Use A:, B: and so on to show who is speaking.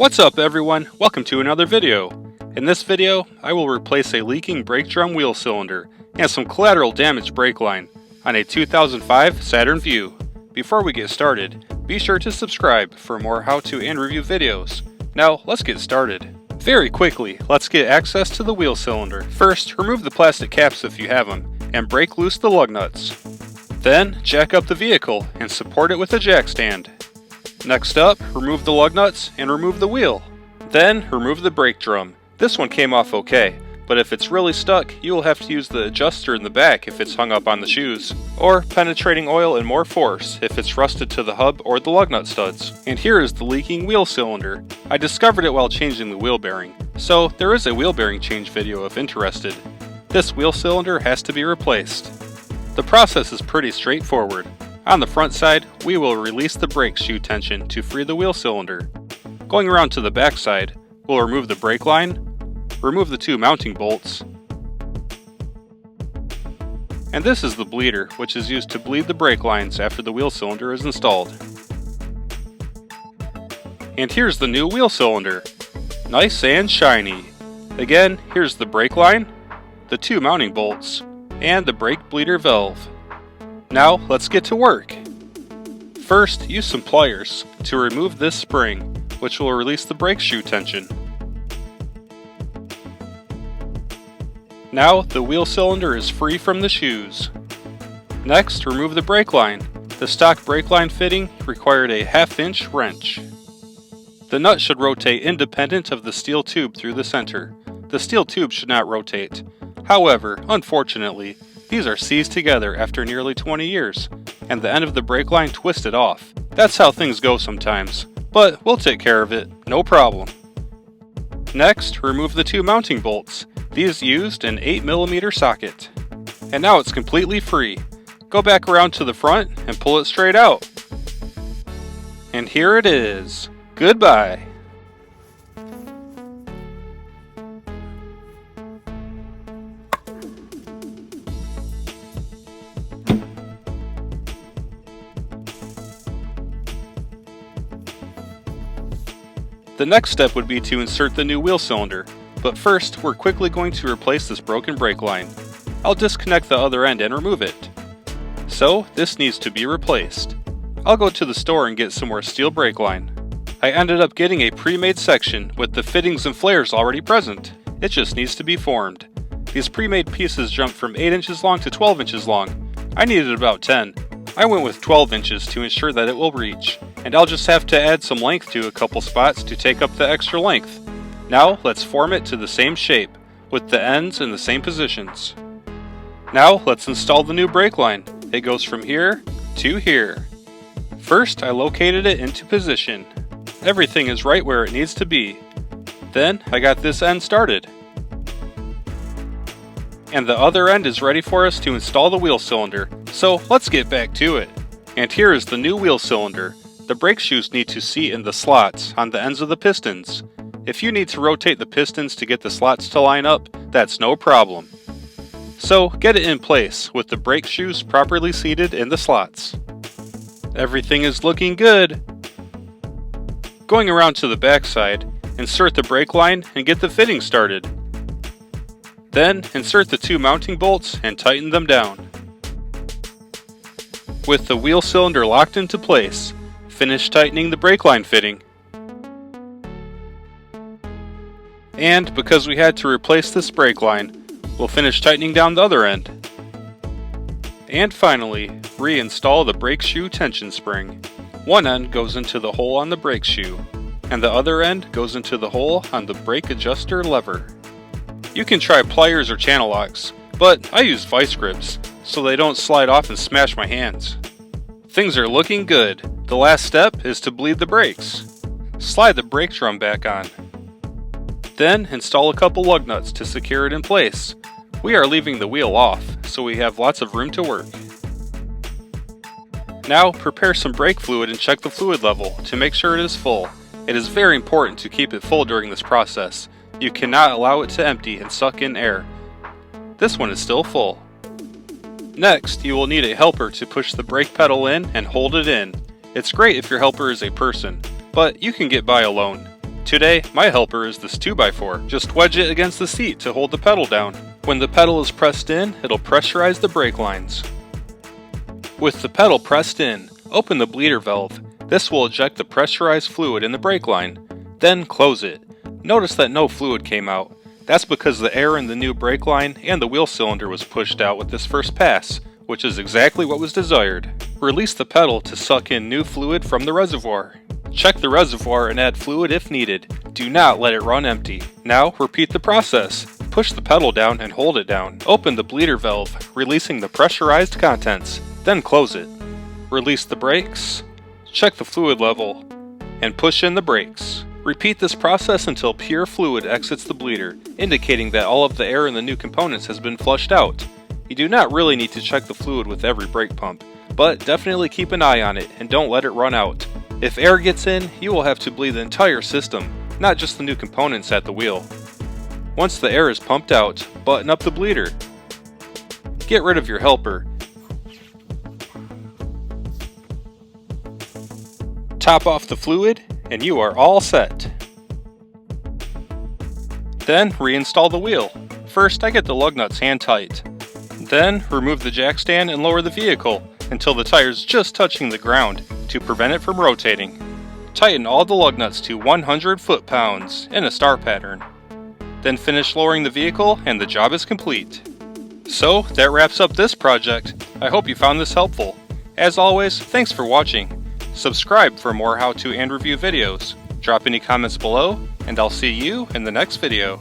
A: What's up everyone, welcome to another video. In this video, I will replace a leaking brake drum wheel cylinder and some collateral damage brake line on a 2005 Saturn Vue. Before we get started, be sure to subscribe for more how-to and review videos. Now, let's get started. Very quickly, let's get access to the wheel cylinder. First, remove the plastic caps if you have them, and break loose the lug nuts. Then, jack up the vehicle and support it with a jack stand. Next up, remove the lug nuts and remove the wheel. Then, remove the brake drum. This one came off okay, but if it's really stuck, you will have to use the adjuster in the back if it's hung up on the shoes, or penetrating oil and more force if it's rusted to the hub or the lug nut studs. And here is the leaking wheel cylinder. I discovered it while changing the wheel bearing, so there is a wheel bearing change video if interested. This wheel cylinder has to be replaced. The process is pretty straightforward. On the front side, we will release the brake shoe tension to free the wheel cylinder. Going around to the back side, we'll remove the brake line, remove the two mounting bolts, and this is the bleeder, which is used to bleed the brake lines after the wheel cylinder is installed. And here's the new wheel cylinder. Nice and shiny. Again, here's the brake line, the two mounting bolts, and the brake bleeder valve. Now, let's get to work. First, use some pliers to remove this spring, which will release the brake shoe tension. Now, the wheel cylinder is free from the shoes. Next, remove the brake line. The stock brake line fitting required a 1/2-inch wrench. The nut should rotate independent of the steel tube through the center. The steel tube should not rotate. However, unfortunately, these are seized together after nearly 20 years, and the end of the brake line twisted off. That's how things go sometimes, but we'll take care of it, no problem. Next, remove the two mounting bolts. These used an 8mm socket. And now it's completely free. Go back around to the front and pull it straight out. And here it is. Goodbye. The next step would be to insert the new wheel cylinder, but first we're quickly going to replace this broken brake line. I'll disconnect the other end and remove it. So this needs to be replaced. I'll go to the store and get some more steel brake line. I ended up getting a pre-made section with the fittings and flares already present. It just needs to be formed. These pre-made pieces jump from 8 inches long to 12 inches long. I needed about 10. I went with 12 inches to ensure that it will reach, and I'll just have to add some length to a couple spots to take up the extra length. Now let's form it to the same shape, with the ends in the same positions. Now let's install the new brake line. It goes from here to here. First, I located it into position. Everything is right where it needs to be. Then I got this end started. And the other end is ready for us to install the wheel cylinder, so let's get back to it. And here is the new wheel cylinder. The brake shoes need to seat in the slots on the ends of the pistons. If you need to rotate the pistons to get the slots to line up, that's no problem. So get it in place with the brake shoes properly seated in the slots. Everything is looking good. Going around to the back side, insert the brake line and get the fitting started. Then insert the two mounting bolts and tighten them down. With the wheel cylinder locked into place, finish tightening the brake line fitting. And because we had to replace this brake line, we'll finish tightening down the other end. And finally, reinstall the brake shoe tension spring. One end goes into the hole on the brake shoe, and the other end goes into the hole on the brake adjuster lever. You can try pliers or channel locks, but I use vice grips so they don't slide off and smash my hands. Things are looking good. The last step is to bleed the brakes. Slide the brake drum back on. Then install a couple lug nuts to secure it in place. We are leaving the wheel off, so we have lots of room to work. Now prepare some brake fluid and check the fluid level to make sure it is full. It is very important to keep it full during this process. You cannot allow it to empty and suck in air. This one is still full. Next, you will need a helper to push the brake pedal in and hold it in. It's great if your helper is a person, but you can get by alone. Today, my helper is this 2x4. Just wedge it against the seat to hold the pedal down. When the pedal is pressed in, it'll pressurize the brake lines. With the pedal pressed in, open the bleeder valve. This will eject the pressurized fluid in the brake line. Then close it. Notice that no fluid came out. That's because the air in the new brake line and the wheel cylinder was pushed out with this first pass, which is exactly what was desired. Release the pedal to suck in new fluid from the reservoir. Check the reservoir and add fluid if needed. Do not let it run empty. Now repeat the process. Push the pedal down and hold it down. Open the bleeder valve, releasing the pressurized contents. Then close it. Release the brakes. Check the fluid level. And push in the brakes. Repeat this process until pure fluid exits the bleeder, indicating that all of the air in the new components has been flushed out. You do not really need to check the fluid with every brake pump, but definitely keep an eye on it and don't let it run out. If air gets in, you will have to bleed the entire system, not just the new components at the wheel. Once the air is pumped out, button up the bleeder. Get rid of your helper. Top off the fluid, and you are all set. Then reinstall the wheel. First, I get the lug nuts hand tight. Then remove the jack stand and lower the vehicle until the tire is just touching the ground to prevent it from rotating. Tighten all the lug nuts to 100 foot-pounds in a star pattern. Then finish lowering the vehicle and the job is complete. So that wraps up this project. I hope you found this helpful. As always, thanks for watching. Subscribe for more how-to and review videos. Drop any comments below, and I'll see you in the next video.